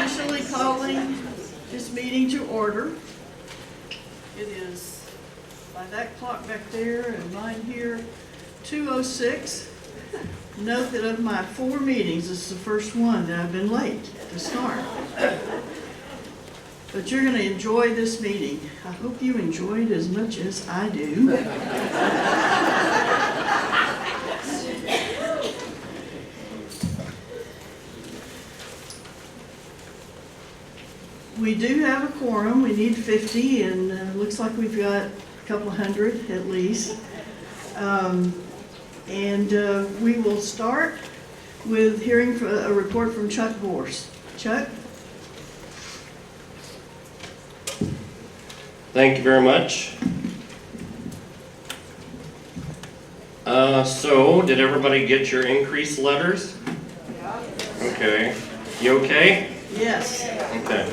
officially calling this meeting to order. It is, by that clock back there and mine here, 2:06. Note that of my 4 meetings, this is the first one that I've been late to start. But you're going to enjoy this meeting. I hope you enjoy it as much as I do. We do have a quorum. We need 50, and looks like we've got a couple hundred at least. We will start with hearing a report from Chuck Borst. Chuck? Thank you very much. So, did everybody get your increase letters? Okay. You okay? Yes. Okay.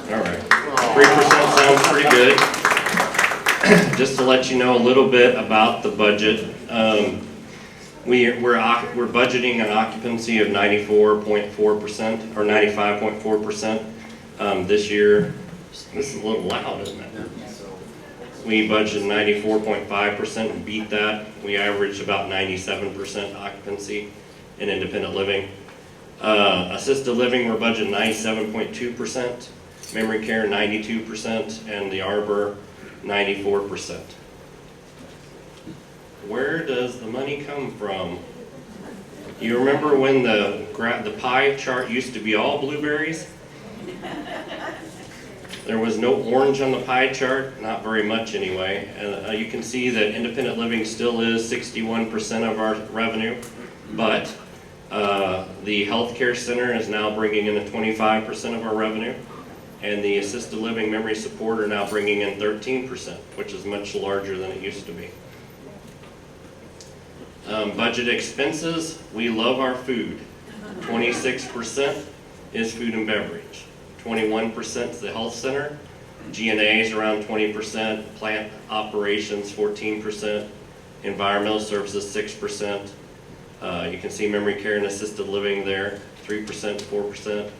All right. 3% sounds pretty good. Just to let you know a little bit about the budget. We're budgeting an occupancy of 94.4% or 95.4% this year. This is a little loud, isn't it? We budgeted 94.5% and beat that. We averaged about 97% occupancy in independent living. Assisted living, we're budgeting 97.2%. Memory care, 92%. And the Arbor, 94%. Where does the money come from? You remember when the pie chart used to be all blueberries? There was no orange on the pie chart, not very much anyway. And you can see that independent living still is 61% of our revenue, but the healthcare center is now bringing in 25% of our revenue, and the assisted living memory support are now bringing in 13%, which is much larger than it used to be. Budget expenses, we love our food. 26% is food and beverage. 21% is the health center. G&A is around 20%. Plant operations, 14%. Environmental services, 6%. You can see memory care and assisted living there, 3%, 4%.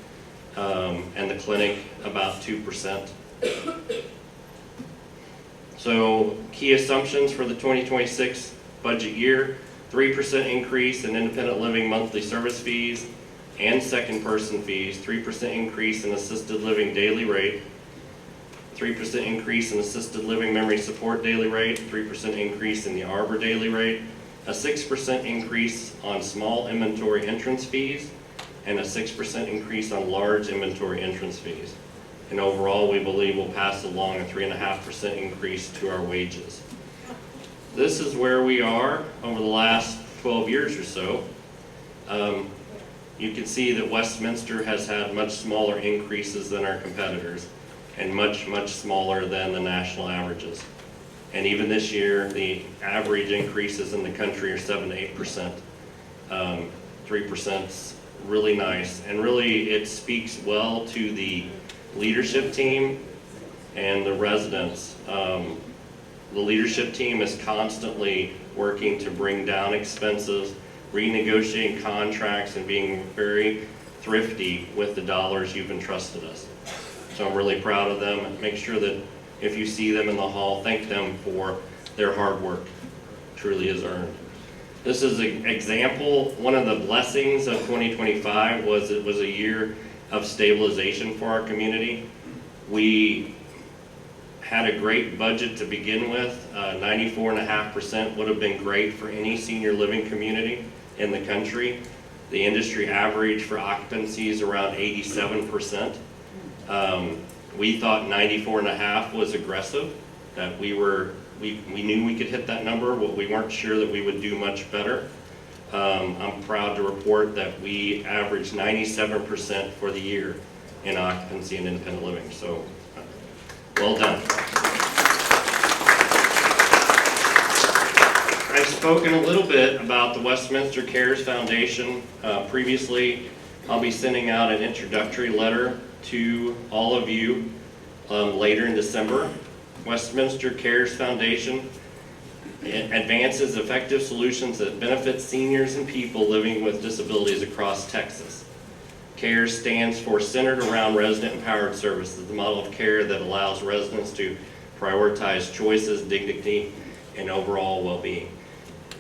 And the clinic, about 2%. So, key assumptions for the 2026 budget year: 3% increase in independent living monthly service fees and second person fees, 3% increase in assisted living daily rate, 3% increase in assisted living memory support daily rate, 3% increase in the Arbor daily rate, a 6% increase on small inventory entrance fees, and a 6% increase on large inventory entrance fees. And overall, we believe we'll pass along a 3.5% increase to our wages. This is where we are over the last 12 years or so. You can see that Westminster has had much smaller increases than our competitors and much, much smaller than the national averages. And even this year, the average increases in the country are 7 to 8%. 3% is really nice. And really, it speaks well to the leadership team and the residents. The leadership team is constantly working to bring down expenses, renegotiating contracts, and being very thrifty with the dollars you've entrusted us. So I'm really proud of them. Make sure that if you see them in the hall, thank them for their hard work. It truly is earned. This is an example. One of the blessings of 2025 was it was a year of stabilization for our community. We had a great budget to begin with. 94.5% would have been great for any senior living community in the country. The industry average for occupancy is around 87%. We thought 94.5 was aggressive, that we knew we could hit that number, but we weren't sure that we would do much better. I'm proud to report that we averaged 97% for the year in occupancy and independent living. So, well done. I've spoken a little bit about the Westminster Cares Foundation. Previously, I'll be sending out an introductory letter to all of you later in December. Westminster Cares Foundation advances effective solutions that benefit seniors and people living with disabilities across Texas. CARE stands for Centered Around Resident Empowered Services, the model of care that allows residents to prioritize choices, dignity, and overall well-being.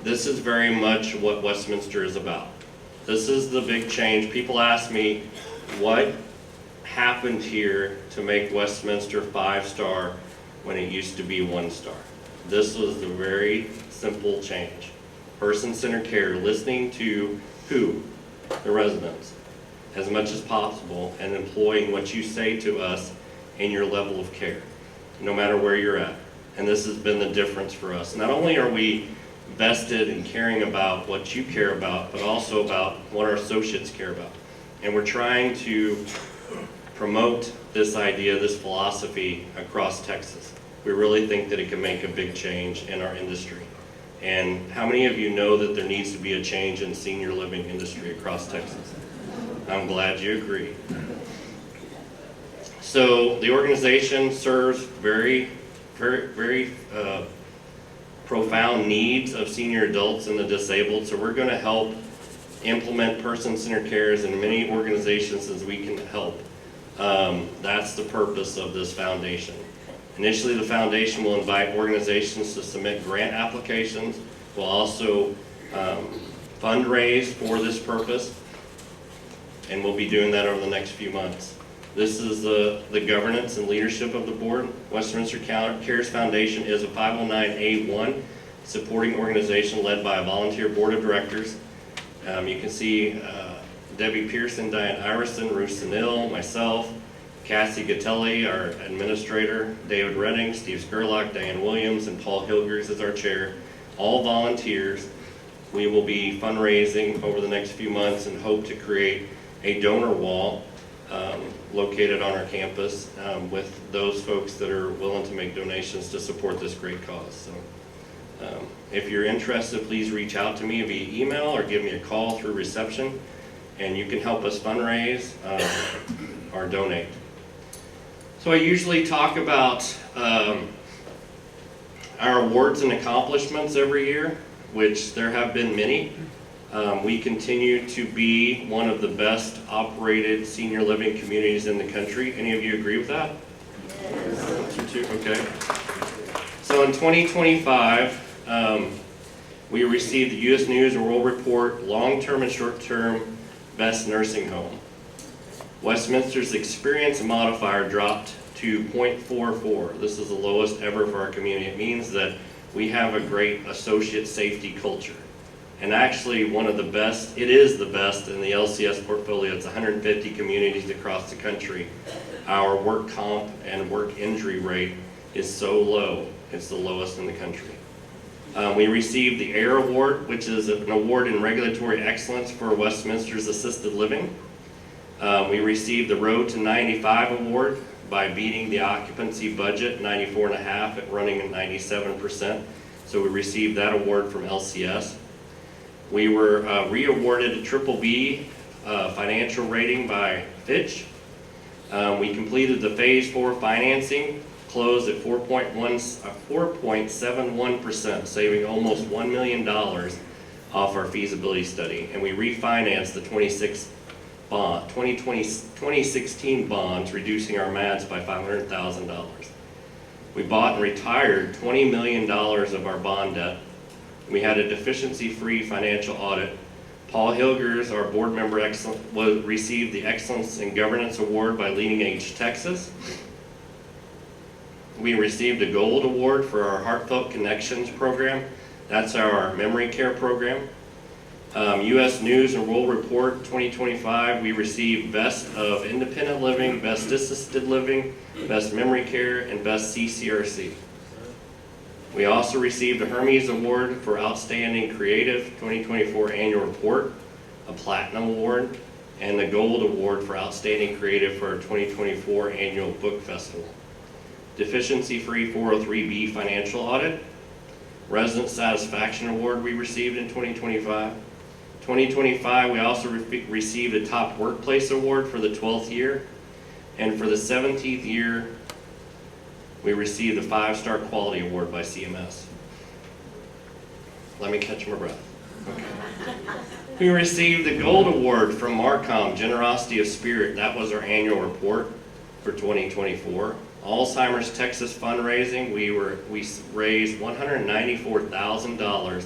This is very much what Westminster is about. This is the big change. People ask me, what happened here to make Westminster 5-star when it used to be 1-star? This was the very simple change. Person-centered care, listening to who? The residents, as much as possible, and employing what you say to us in your level of care, no matter where you're at. And this has been the difference for us. Not only are we vested in caring about what you care about, but also about what our associates care about. And we're trying to promote this idea, this philosophy across Texas. We really think that it can make a big change in our industry. And how many of you know that there needs to be a change in senior living industry across Texas? I'm glad you agree. So the organization serves very profound needs of senior adults and the disabled. So we're going to help implement person-centered care as many organizations as we can help. That's the purpose of this foundation. Initially, the foundation will invite organizations to submit grant applications. We'll also fundraise for this purpose, and we'll be doing that over the next few months. This is the governance and leadership of the board. Westminster Cares Foundation is a 509(a)(1) supporting organization led by a volunteer board of directors. You can see Debbie Pearson, Diane Iverson, Ruth Sanil, myself, Cassie Gatelli, our administrator, David Redding, Steve Skurlock, Diane Williams, and Paul Hilgers is our chair. All volunteers. We will be fundraising over the next few months and hope to create a donor wall located on our campus with those folks that are willing to make donations to support this great cause. So, if you're interested, please reach out to me via email or give me a call through reception, and you can help us fundraise or donate. So I usually talk about our awards and accomplishments every year, which there have been many. We continue to be one of the best operated senior living communities in the country. Any of you agree with that? Yes. You too? Okay. So in 2025, we received the U.S. News and World Report long-term and short-term best nursing home. Westminster's experience modifier dropped to 0.44. This is the lowest ever for our community. It means that we have a great associate safety culture. And actually one of the best, it is the best in the LCS portfolio. It's 150 communities across the country. Our work comp and work injury rate is so low. It's the lowest in the country. We received the AIR Award, which is an award in regulatory excellence for Westminster's assisted living. We received the Road to 95 Award by beating the occupancy budget, 94.5 at running at 97%. So we received that award from LCS. We were re-awarded a BBB financial rating by Fitch. We completed the Phase 4 financing, closed at 4.71%, saving almost $1 million off our feasibility study. And we refinanced the 2016 bonds, reducing our MADs by $500,000. We bought and retired $20 million of our bond debt. We had a deficiency-free financial audit. Paul Hilgers, our board member, received the Excellence in Governance Award by Leading Age Texas. We received a Gold Award for our Heartfelt Connections program. That's our memory care program. U.S. News and World Report 2025, we received Best of Independent Living, Best Assisted Living, Best Memory Care, and Best CCRC. We also received a Hermes Award for Outstanding Creative 2024 Annual Report, a Platinum Award, and the Gold Award for Outstanding Creative for our 2024 Annual Book Festival. Deficiency-free 403B Financial Audit, Resident Satisfaction Award we received in 2025. 2025, we also received a Top Workplace Award for the 12th year, and for the 17th year, we received the 5-Star Quality Award by CMS. Let me catch my breath. We received the Gold Award from Marcom, Generosity of Spirit. That was our annual report for 2024. Alzheimer's Texas fundraising, we raised $194,000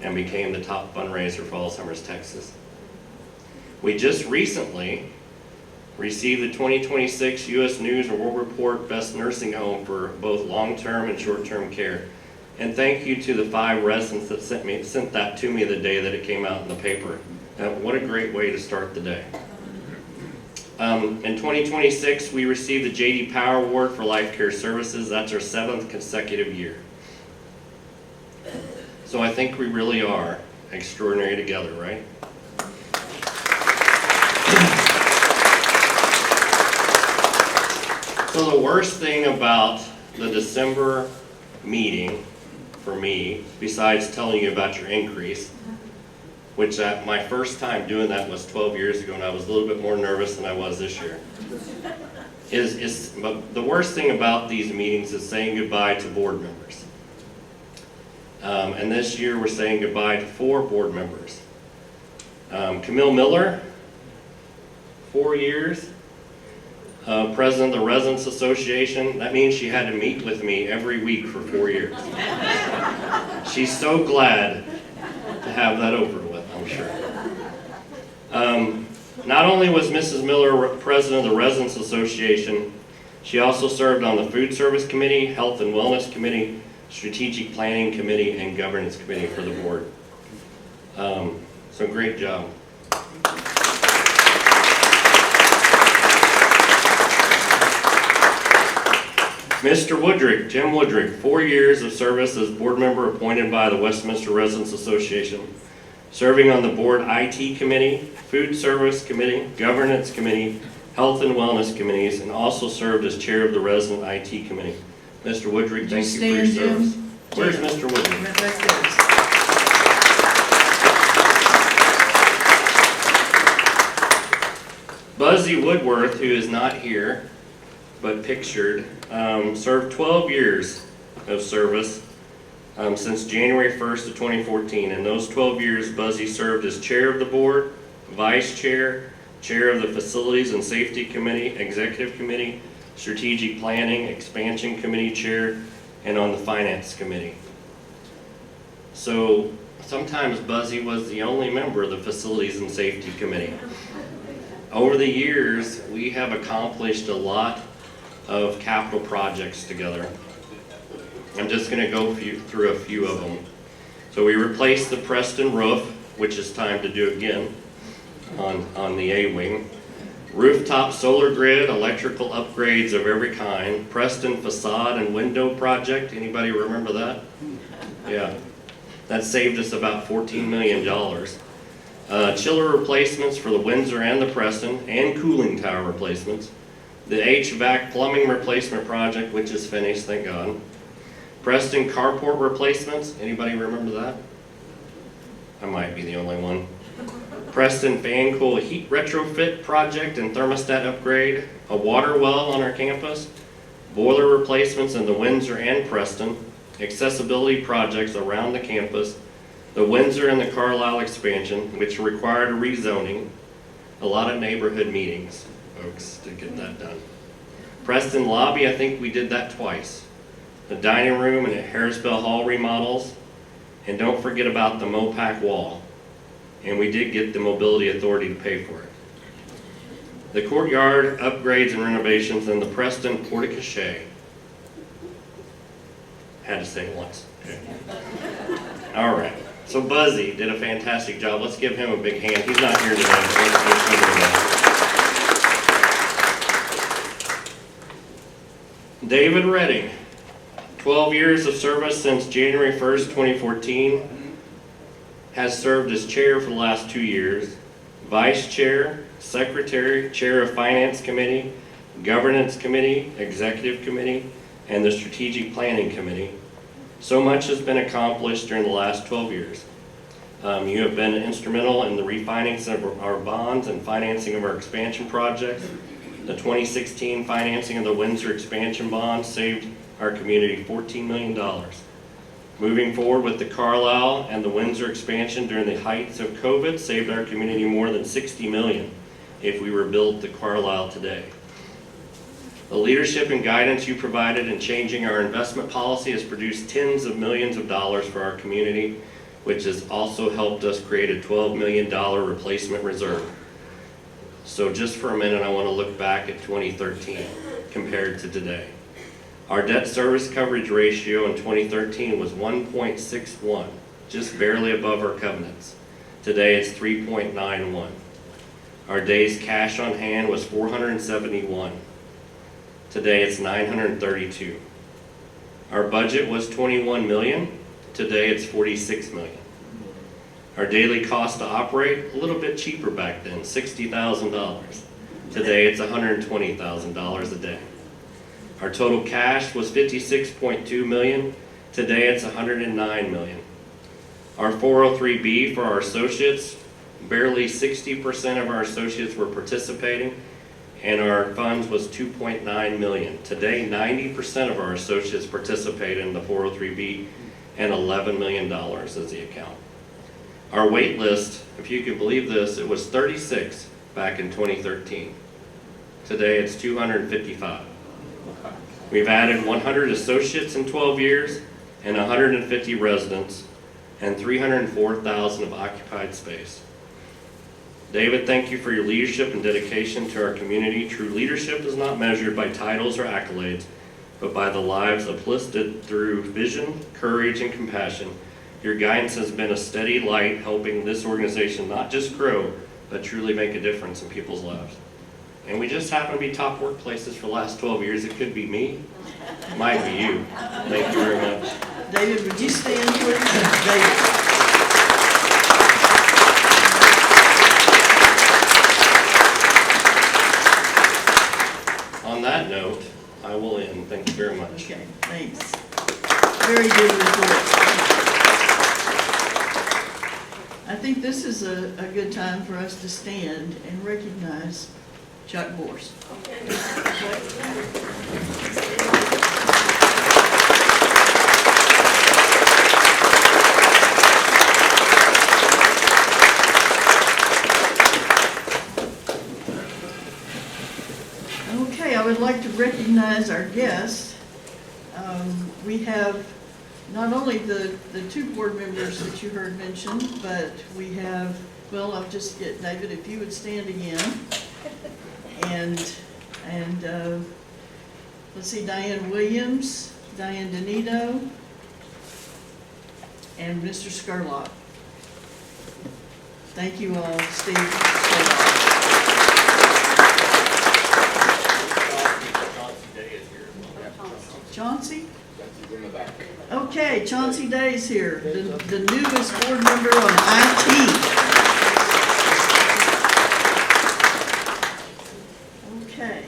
and became the top fundraiser for Alzheimer's Texas. We just recently received the 2026 U.S. News and World Report Best Nursing Home for both long-term and short-term care. And thank you to the 5 residents that sent that to me the day that it came out in the paper. What a great way to start the day. In 2026, we received the J.D. Power Award for Life Care Services. That's our 7th consecutive year. So I think we really are extraordinary together, right? So the worst thing about the December meeting for me, besides telling you about your increase, which my first time doing that was 12 years ago, and I was a little bit more nervous than I was this year, but the worst thing about these meetings is saying goodbye to board members. And this year we're saying goodbye to 4 board members. Camille Miller, 4 years. President of the Residents Association. That means she had to meet with me every week for 4 years. She's so glad to have that over with, I'm sure. Not only was Mrs. Miller president of the Residents Association, she also served on the Food Service Committee, Health and Wellness Committee, Strategic Planning Committee, and Governance Committee for the board. So great job. Mr. Woodrick, Jim Woodrick, 4 years of service as board member appointed by the Westminster Residents Association, serving on the board IT committee, food service committee, governance committee, health and wellness committees, and also served as chair of the resident IT committee. Mr. Woodrick, thank you for your service. Where's Mr. Woodrick? Right back there. Buzzy Woodworth, who is not here, but pictured, served 12 years of service since January 1st of 2014. In those 12 years, Buzzy served as chair of the board, vice chair, chair of the Facilities and Safety Committee, Executive Committee, Strategic Planning, Expansion Committee chair, and on the Finance Committee. So sometimes Buzzy was the only member of the Facilities and Safety Committee. Over the years, we have accomplished a lot of capital projects together. I'm just going to go through a few of them. So we replaced the Preston roof, which is time to do again on the A-wing. Rooftop solar grid, electrical upgrades of every kind. Preston facade and window project. Anybody remember that? Yeah. That saved us about $14 million. Chiller replacements for the Windsor and the Preston, and cooling tower replacements. The HVAC plumbing replacement project, which is finished, thank God. Preston carport replacements. Anybody remember that? I might be the only one. Preston fan cool heat retrofit project and thermostat upgrade. A water well on our campus. Boiler replacements in the Windsor and Preston. Accessibility projects around the campus. The Windsor and the Carlisle expansion, which required a rezoning. A lot of neighborhood meetings, folks, to get that done. Preston lobby, I think we did that twice. The dining room and the Harrisville Hall remodels. And don't forget about the Mopac wall. And we did get the Mobility Authority to pay for it. The courtyard upgrades and renovations and the Preston porte-cochere. Had to say it once. Okay. All right. So Buzzy did a fantastic job. Let's give him a big hand. He's not here today. David Redding, 12 years of service since January 1st, 2014. Has served as chair for the last 2 years. Vice chair, secretary, chair of Finance Committee, Governance Committee, Executive Committee, and the Strategic Planning Committee. So much has been accomplished during the last 12 years. You have been instrumental in the refinancing of our bonds and financing of our expansion projects. The 2016 financing of the Windsor expansion bond saved our community $14 million. Moving forward with the Carlisle and the Windsor expansion during the heights of COVID saved our community more than $60 million if we rebuilt the Carlisle today. The leadership and guidance you provided in changing our investment policy has produced tens of millions of dollars for our community, which has also helped us create a $12 million replacement reserve. So just for a minute, I want to look back at 2013 compared to today. Our debt service coverage ratio in 2013 was 1.61, just barely above our covenants. Today it's 3.91. Our days cash on hand was 471. Today it's 932. Our budget was 21 million. Today it's 46 million. Our daily cost to operate, a little bit cheaper back then, $60,000. Today it's $120,000 a day. Our total cash was 56.2 million. Today it's 109 million. Our 403B for our associates, barely 60% of our associates were participating, and our funds was 2.9 million. Today, 90% of our associates participate in the 403B, and $11 million is the account. Our wait list, if you can believe this, it was 36 back in 2013. Today it's 255. We've added 100 associates in 12 years and 150 residents and 304,000 of occupied space. David, thank you for your leadership and dedication to our community. True leadership is not measured by titles or accolades, but by the lives uplifted through vision, courage, and compassion. Your guidance has been a steady light helping this organization not just grow, but truly make a difference in people's lives. And we just happen to be top workplaces for the last 12 years. It could be me, it might be you. Thank you very much. David, would you stand, please? David. On that note, I will end. Thank you very much. Okay, thanks. Very good report. I think this is a good time for us to stand and recognize Chuck Borse. Okay, I would like to recognize our guests. We have not only the two board members that you heard mentioned, but we have, well, I'll just get David, if you would stand again. And let's see, Diane Williams, Diane Donito, and Mr. Skurlock. Thank you all, Steve Skurlock. Chauncey? Okay, Chauncey Day's here, the newest board member on IT. Okay.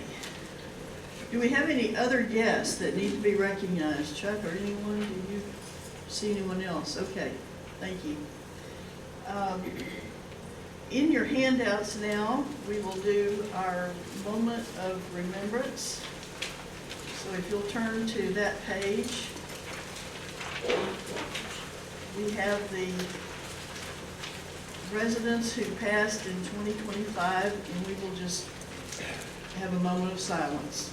Do we have any other guests that need to be recognized? Chuck or anyone? Do you see anyone else? Okay, thank you. In your handouts now, we will do our moment of remembrance. So if you'll turn to that page, we have the residents who passed in 2025, and we will just have a moment of silence.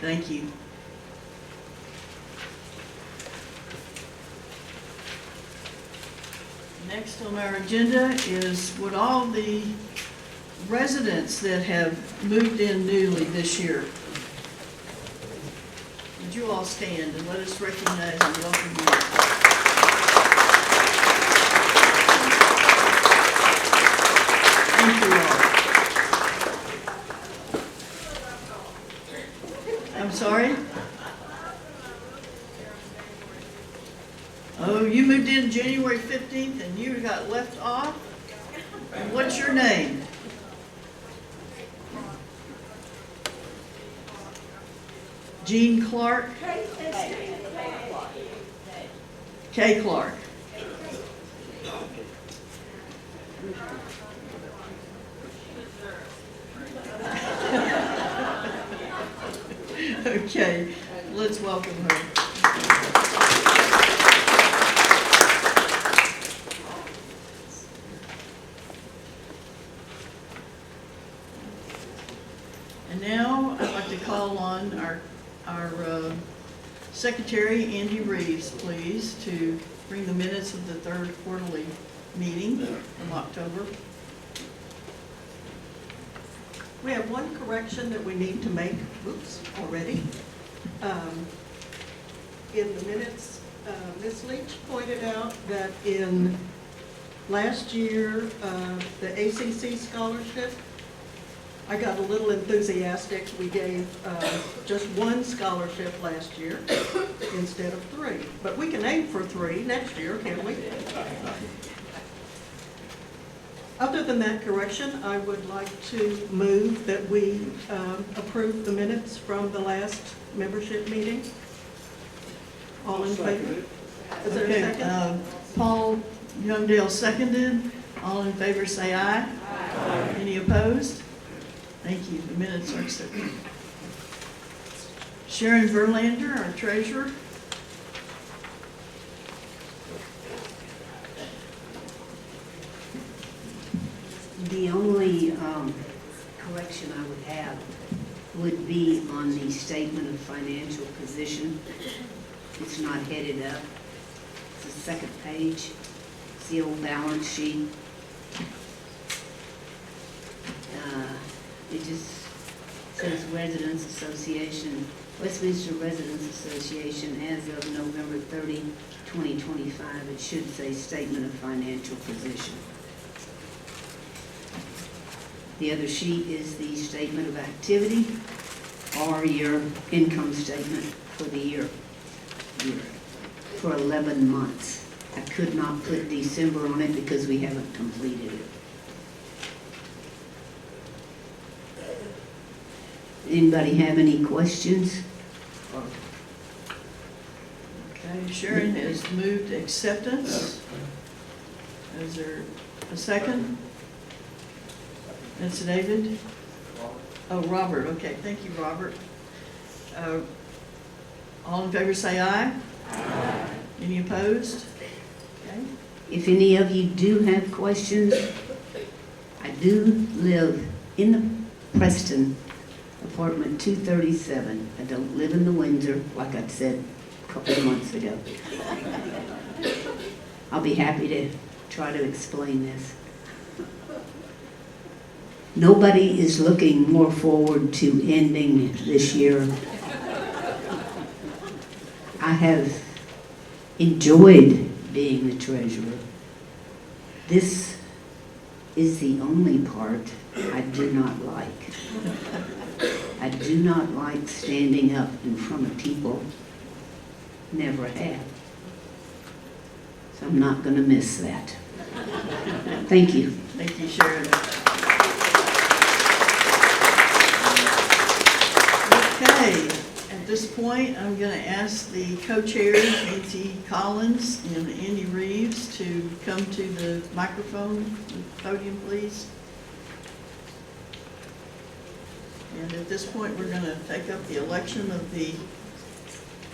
Thank you. Next on our agenda is would all the residents that have moved in newly this year, would you all stand and let us recognize and welcome you. Thank you all. So you moved in January 15th and you got left off? And what's your name? Jean Clark? Kay Clark. Okay, let's welcome her. And now I'd like to call on our secretary, Andy Reeves, please, to bring the minutes of the third quarterly meeting from October. We have one correction that we need to make, already. In the minutes, Ms. Leach pointed out that in last year, the ACC scholarship, I got a little enthusiastic. We gave just one scholarship last year instead of 3. But we can aim for 3 next year, can't we? Other than that correction, I would like to move that we approve the minutes from the last membership meeting. All in favor? Is there a Okay, second? Paul Youngdale seconded. All in favor say aye. Aye. Any opposed? Thank you. The minutes are accepted. Sharon Verlander, our treasurer. The only correction I would have would be on the statement of financial position. It's not headed up. It's the second page. It's the old balance sheet. It just says Residents Association, Westminster Residents Association as of November 30, 2025. It should say statement of financial position. The other sheet is the statement of activity or your income statement for the year for 11 months. I could not put December on it because we haven't completed it. Anybody have any questions? Okay, Sharon has moved acceptance. Is there a second? That's David? Oh, Robert, okay, thank you, Robert. All in favor say aye. Aye. Any opposed? Okay. If any of you do have questions, I do live in the Preston, apartment 237. I don't live in the Windsor, like I said a couple of months ago. I'll be happy to try to explain this. Nobody is looking more forward to ending this year. I have enjoyed being the treasurer. This is the only part I do not like. I do not like standing up in front of people. Never have. So I'm not going to miss that. Thank you. Thank you, Sharon. Okay, at this point, I'm going to ask the co-chairs, Nancy Collins and Andy Reeves, to come to the microphone, the podium, please. And at this point, we're going to take up the election of the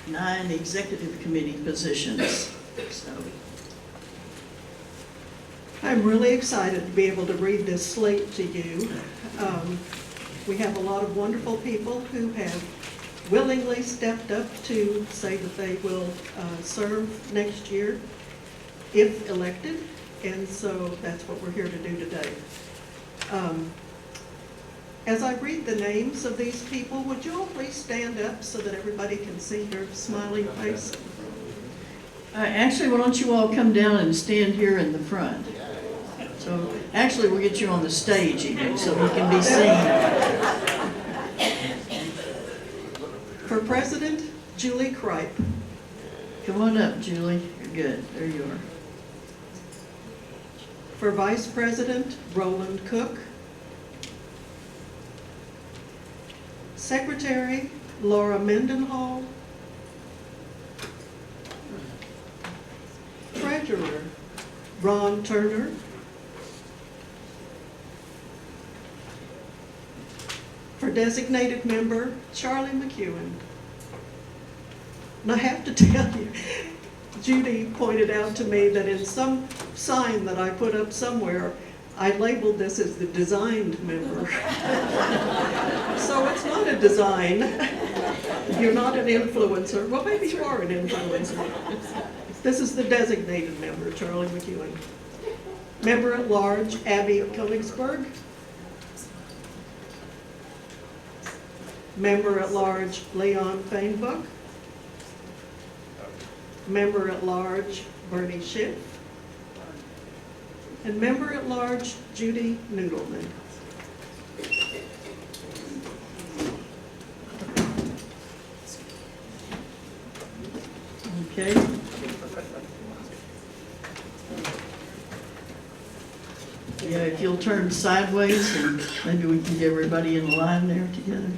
9 executive committee positions. So, I'm really excited to be able to read this slate to you. We have a lot of wonderful people who have willingly stepped up to say that they will serve next year if elected, and so that's what we're here to do today. As I read the names of these people, would you all please stand up so that everybody can see your smiling face? actually, why don't you all come down and stand here in the front? So, actually, we'll get you on the stage even, so you can be seen. For President, Julie Kripe. Come on up, Julie. You're good, there you are. For Vice President, Roland Cook. Secretary, Laura Mendenhall. Treasurer, Ron Turner. For designated member, Charlie McEwen. And I have to tell you, Judy pointed out to me that in some sign that I put up somewhere, I labeled this as the designed member. So it's not a design. You're not an influencer. Well, maybe you are an influencer. This is the designated member, Charlie McEwen. Member at large, Abby Koenigsberg. Member at large, Leon Feinbuch. Member at large, Bernie Schiff. And member at large, Judy Noodleman. Okay. Yeah, if you'll turn sideways and maybe we can get everybody in line there together.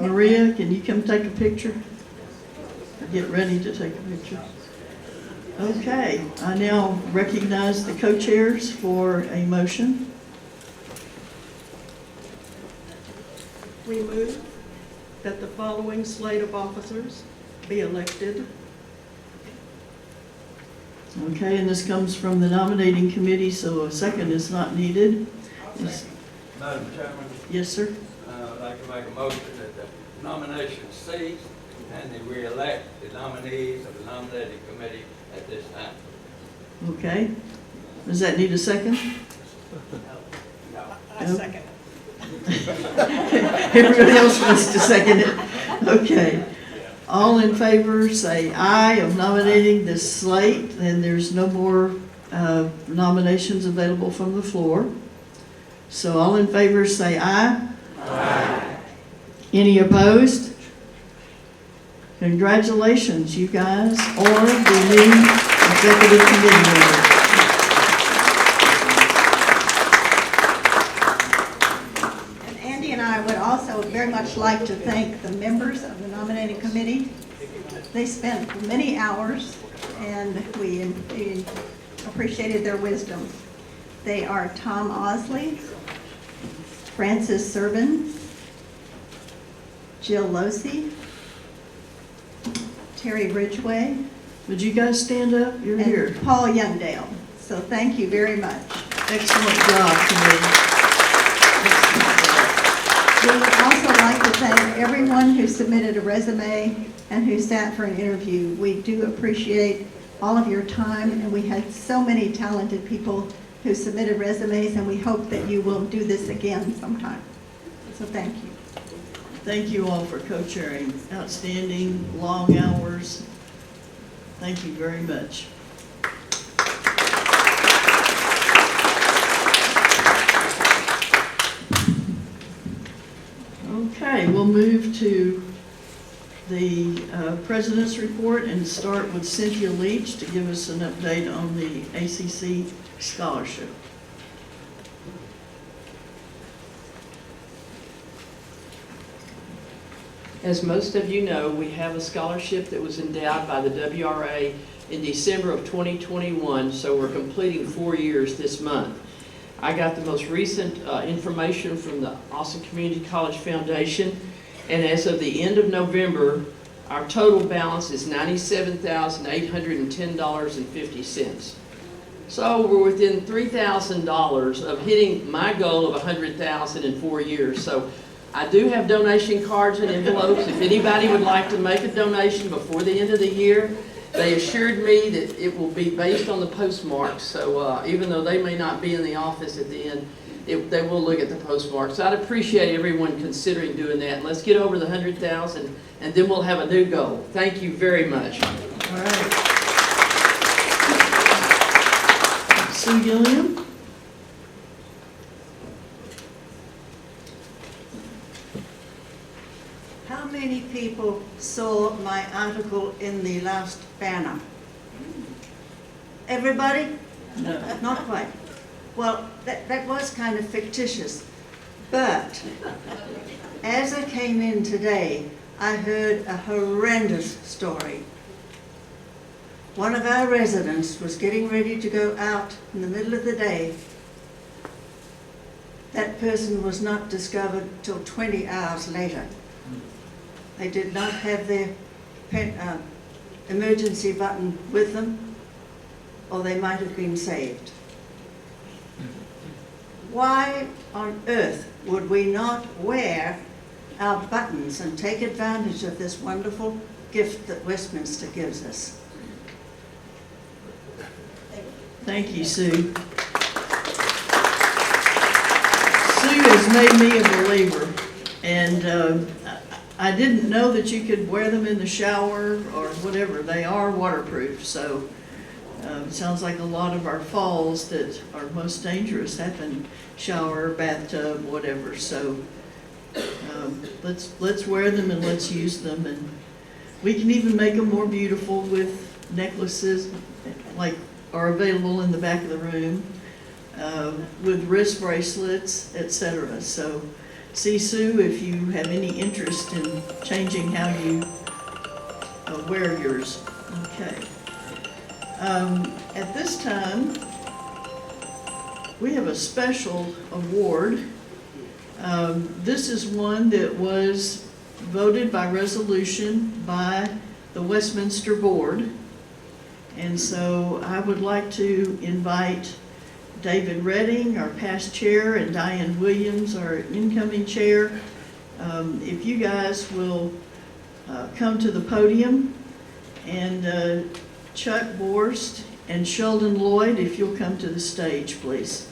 Maria, can you come take a picture? Get ready to take a picture. Okay, I now recognize the co-chairs for a motion. We move that the following slate of officers be elected. Okay, and this comes from the nominating committee, so a second is not needed. Madam Chairman, Yes, sir? I'd like to make a motion that the nomination cease and that we elect the nominees of the nominating committee at this time. Okay. Does that need a second? I second. Everybody else wants to second it. Okay. All in favor, say aye of nominating this slate, and there's no more nominations available from the floor. So all in favor, say aye. Aye. Any opposed? Congratulations, you guys, or the new executive committee member. And Andy and I would also very much like to thank the members of the nominating committee. They spent many hours and we appreciated their wisdom. They are Tom Osley, Francis Serban, Jill Losey, Terry Ridgway, Would you guys stand up? You're here. and Paul Youngdale. So thank you very much. Excellent job, committee. We would also like to thank everyone who submitted a resume and who sat for an interview. We do appreciate all of your time, and we had so many talented people who submitted resumes, and we hope that you will do this again sometime. So thank you. Thank you all for co-chairing. Outstanding, long hours. Thank you very much. Okay, we'll move to the President's Report and start with Cynthia Leach to give us an update on the ACC scholarship. As most of you know, we have a scholarship that was endowed by the WRA in December of 2021, so we're completing 4 years this month. I got the most recent information from the Austin Community College Foundation, and as of the end of November, our total balance is $97,810.50. So we're within $3,000 of hitting my goal of $100,000 in 4 years. So I do have donation cards and envelopes. If anybody would like to make a donation before the end of the year, they assured me that it will be based on the postmarks. So even though they may not be in the office at the end, they will look at the postmarks. So I'd appreciate everyone considering doing that. Let's get over the 100,000, and then we'll have a new goal. Thank you very much. All right. Sue Gilliam? many people saw my article in the last banner? Everybody? No. Not quite. Well, that was kind of fictitious. But as I came in today, I heard a horrendous story. One of our residents was getting ready to go out in the middle of the day. That person was not discovered till 20 hours later. They did not have their emergency button with them, or they might have been saved. Why on earth would we not wear our buttons and take advantage of this wonderful gift that Westminster gives us? Thank you, Sue. Sue has made me a believer, and I didn't know that you could wear them in the shower or whatever. They are waterproof, so it sounds like a lot of our falls that are most dangerous happen shower, bathtub, whatever. So let's wear them and let's use them, and we can even make them more beautiful with necklaces like are available in the back of the room, with wrist bracelets, etc. So see, Sue, if you have any interest in changing how you wear yours. Okay. At this time, we have a special award. This is one that was voted by resolution by the Westminster Board. And so I would like to invite David Redding, our past chair, and Diane Williams, our incoming chair. If you guys will come to the podium, and Chuck Borst and Sheldon Lloyd, if you'll come to the stage, please.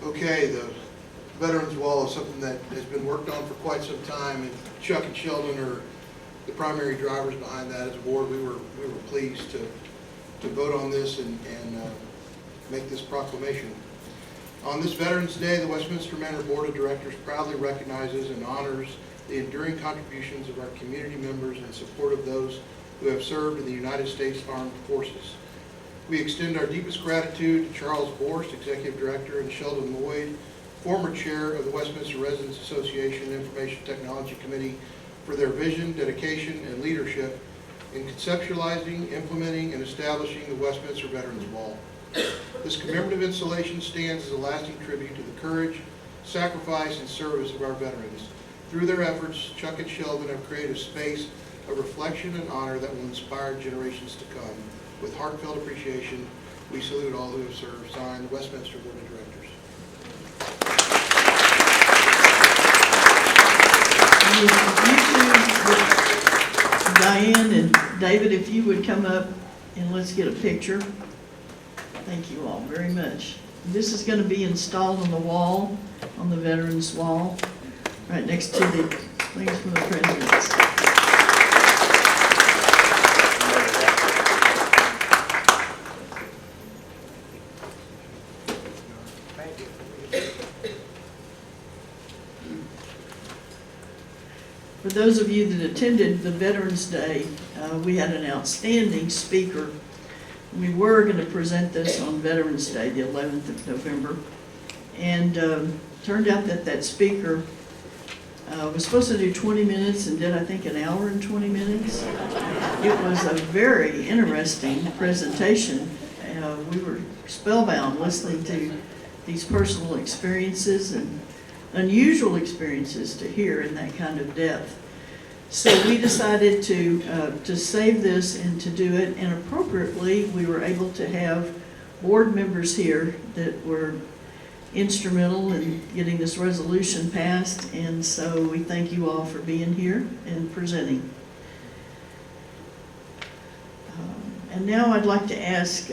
Okay, the Veterans Wall is something that has been worked on for quite some time, and Chuck and Sheldon are the primary drivers behind that. As a board, we were pleased to vote on this and make this proclamation. On this Veterans Day, the Westminster Manor Board of Directors proudly recognizes and honors the enduring contributions of our community members in support of those who have served in the United States Armed Forces. We extend our deepest gratitude to Charles Borst, Executive Director, and Sheldon Lloyd, former Chair of the Westminster Residents Association Information Technology Committee, for their vision, dedication, and leadership in conceptualizing, implementing, and establishing the Westminster Veterans Wall. This commemorative installation stands as a lasting tribute to the courage, sacrifice, and service of our veterans. Through their efforts, Chuck and Sheldon have created a space of reflection and honor that will inspire generations to come. With heartfelt appreciation, we salute all who have served. Signed, the Westminster Board of Directors. Diane and David, if you would come up and let's get a picture. Thank you all very much. This is going to be installed on the wall, on the Veterans Wall, right next to the things from the presidents. For those of you that attended the Veterans Day, we had an outstanding speaker. We were going to present this on Veterans Day, the 11th of November, and turned out that that speaker was supposed to do 20 minutes and did, I think, an hour and 20 minutes. It was a very interesting presentation. We were spellbound listening to these personal experiences and unusual experiences to hear in that kind of depth. So we decided to save this and to do it, and appropriately we were able to have board members here that were instrumental in getting this resolution passed, and so we thank you all for being here and presenting. And now I'd like to ask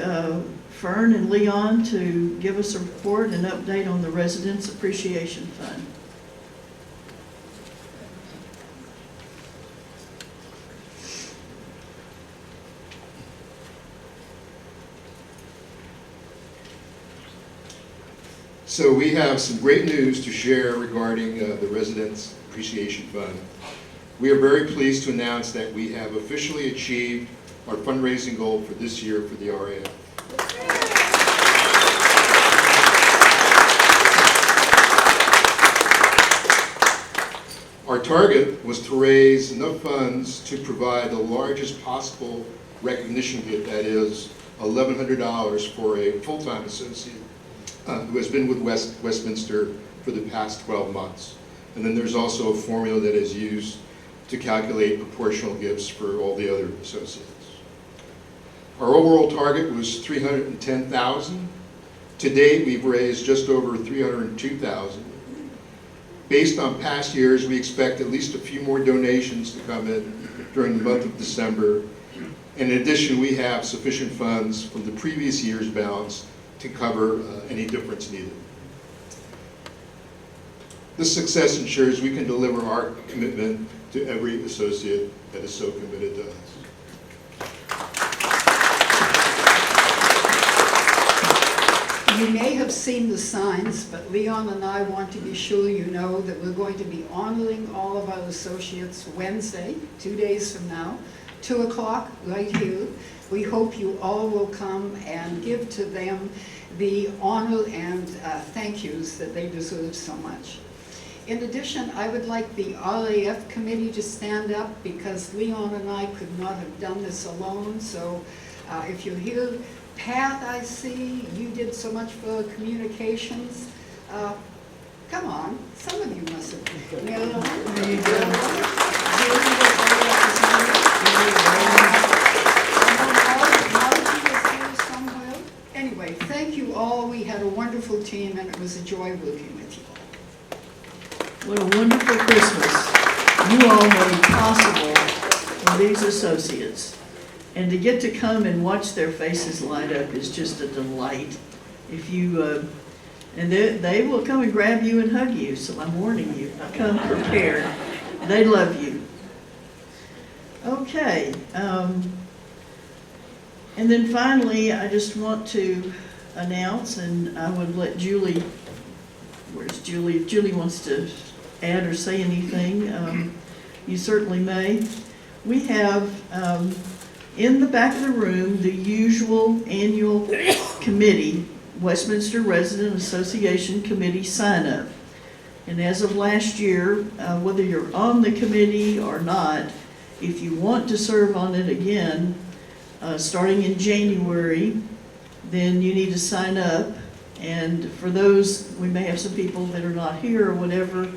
Fern and Leon to give us a report and update on the Residents Appreciation Fund. So we have some great news to share regarding the Residents Appreciation Fund. We are very pleased to announce that we have officially achieved our fundraising goal for this year for the RAF. Our target was to raise enough funds to provide the largest possible recognition gift, that is $1,100 for a full-time associate who has been with Westminster for the past 12 months. And then there's also a formula that is used to calculate proportional gifts for all the other associates. Our overall target was $310,000. To date, we've raised just over $302,000. Based on past years, we expect at least a few more donations to come in during the month of December. In addition, we have sufficient funds from the previous year's balance to cover any difference needed. This success ensures we can deliver our commitment to every associate that is so committed to us. You may have seen the signs, but Leon and I want to be sure you know that we're going to be honoring all of our associates Wednesday, 2 days from now, 2 o'clock right here. We hope you all will come and give to them the honor and thank yous that they deserve so much. In addition, I would like the RAF committee to stand up because Leon and I could not have done this alone. So if you're here, Pat, I see you did so much for communications. Come on, some of you must have. There you go. Anyway, thank you all. We had a wonderful team and it was a joy working with you all. What a wonderful Christmas you all made possible for these associates. And to get to come and watch their faces light up is just a delight. If you, and they will come and grab you and hug you, so I'm warning you, come prepared. They love you. Okay, and then finally, I just want to announce, and I would let Julie, where's Julie? If Julie wants to add or say anything, you certainly may. We have in the back of the room the usual annual committee, Westminster Resident Association Committee sign-up. And as of last year, whether you're on the committee or not, if you want to serve on it again, starting in January, then you need to sign up. And for those, we may have some people that are not here or whatever,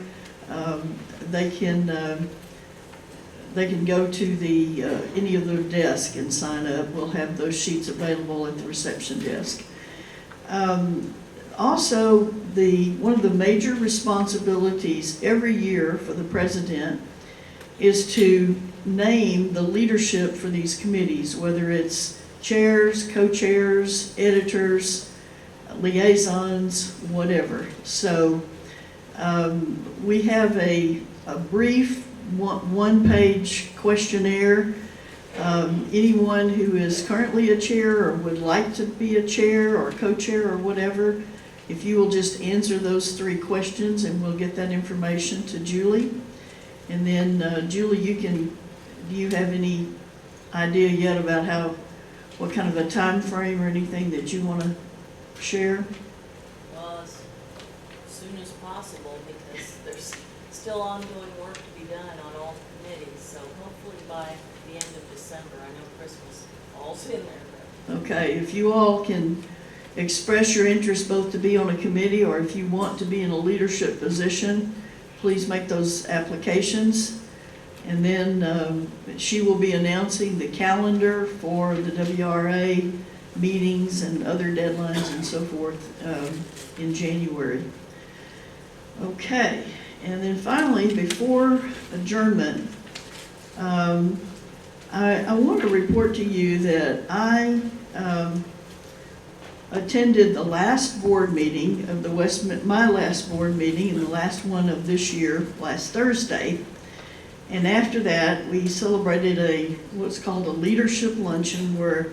they can go to the any of their desk and sign up. We'll have those sheets available at the reception desk. Also, one of the major responsibilities every year for the president is to name the leadership for these committees, whether it's chairs, co-chairs, editors, liaisons, whatever. So we have a brief one-page questionnaire. Anyone who is currently a chair or would like to be a chair or co-chair or whatever, if you will just answer those 3 questions and we'll get that information to Julie. And then Julie, do you have any idea yet about what kind of a time frame or anything that you want to share? Well, as soon as possible, because there's still ongoing work to be done on all committees, so hopefully by the end of December. I know Christmas falls in there. Okay, if you all can express your interest both to be on a committee or if you want to be in a leadership position, please make those applications. And then she will be announcing the calendar for the WRA meetings and other deadlines and so forth in January. Okay, and then finally, before adjournment, I want to report to you that I attended the last board meeting of my last board meeting and the last one of this year, last Thursday. And after that, we celebrated what's called a leadership luncheon where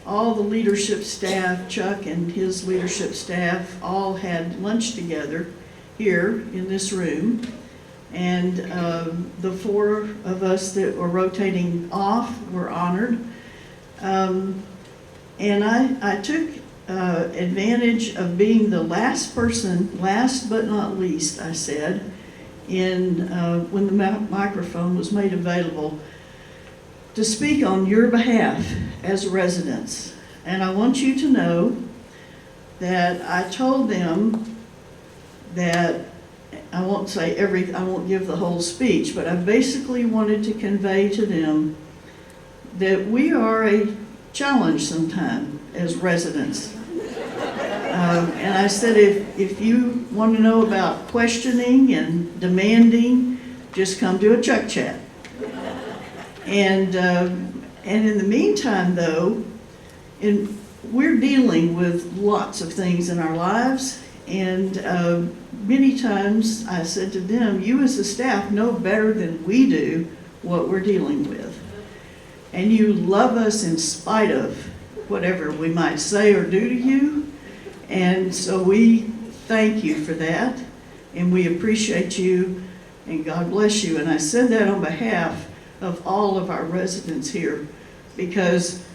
all the leadership staff, Chuck and his leadership staff, all had lunch together here in this room. And the four of us that were rotating off were honored. And I took advantage of being the last person, last but not least, I said, when the microphone was made available, to speak on your behalf as residents. And I want you to know that I told them that I won't give the whole speech, but I basically wanted to convey to them that we are a challenge sometimes as residents. And I said, if you want to know about questioning and demanding, just come to a Chuck Chat. And in the meantime, though, we're dealing with lots of things in our lives, and many times I said to them, you as the staff know better than we do what we're dealing with. And you love us in spite of whatever we might say or do to you. And so we thank you for that, and we appreciate you, and God bless you. And I said that on behalf of all of our residents here, because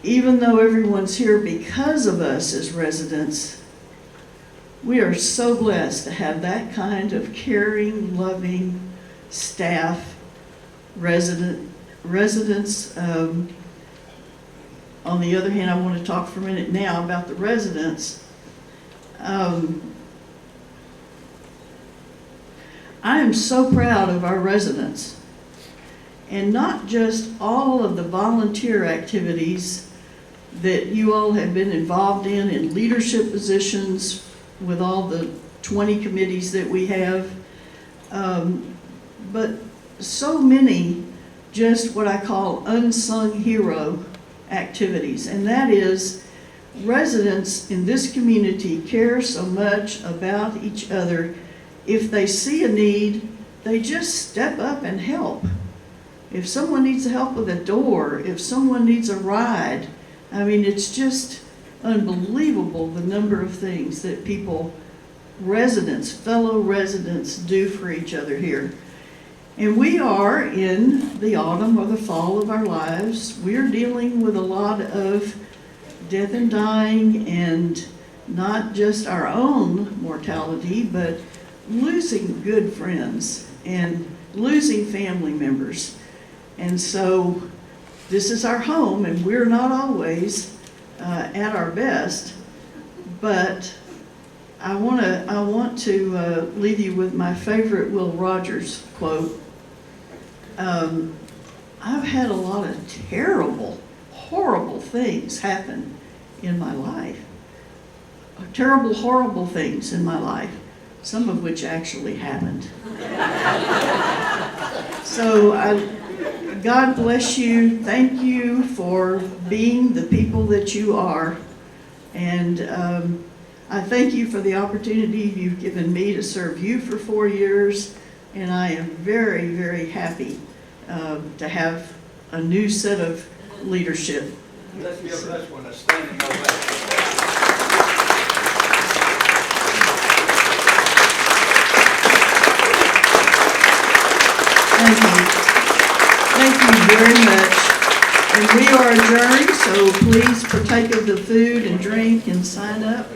even though everyone's here because of us as residents, we are so blessed to have that kind of caring, loving staff, residents. On the other hand, I want to talk for a minute now about the residents. I am so proud of our residents, and not just all of the volunteer activities that you all have been involved in leadership positions with all the 20 committees that we have, but so many just what I call unsung hero activities, and that is residents in this community care so much about each other. If they see a need, they just step up and help. If someone needs help with a door, if someone needs a ride, I mean, it's just unbelievable the number of things that fellow residents do for each other here. And we are in the autumn or the fall of our lives. We're dealing with a lot of death and dying, and not just our own mortality, but losing good friends and losing family members. And so this is our home, and we're not always at our best, but I want to leave you with my favorite Will Rogers quote. I've had a lot of terrible, horrible things happen in my life. Terrible, horrible things in my life, some of which actually happened. So God bless you. Thank you for being the people that you are. And I thank you for the opportunity you've given me to serve you for 4 years. And I am very, very happy to have a new set of leadership. Let's give this one a standing ovation. Thank you. Thank you very much. And we are adjourned, so please partake of the food and drink and sign up.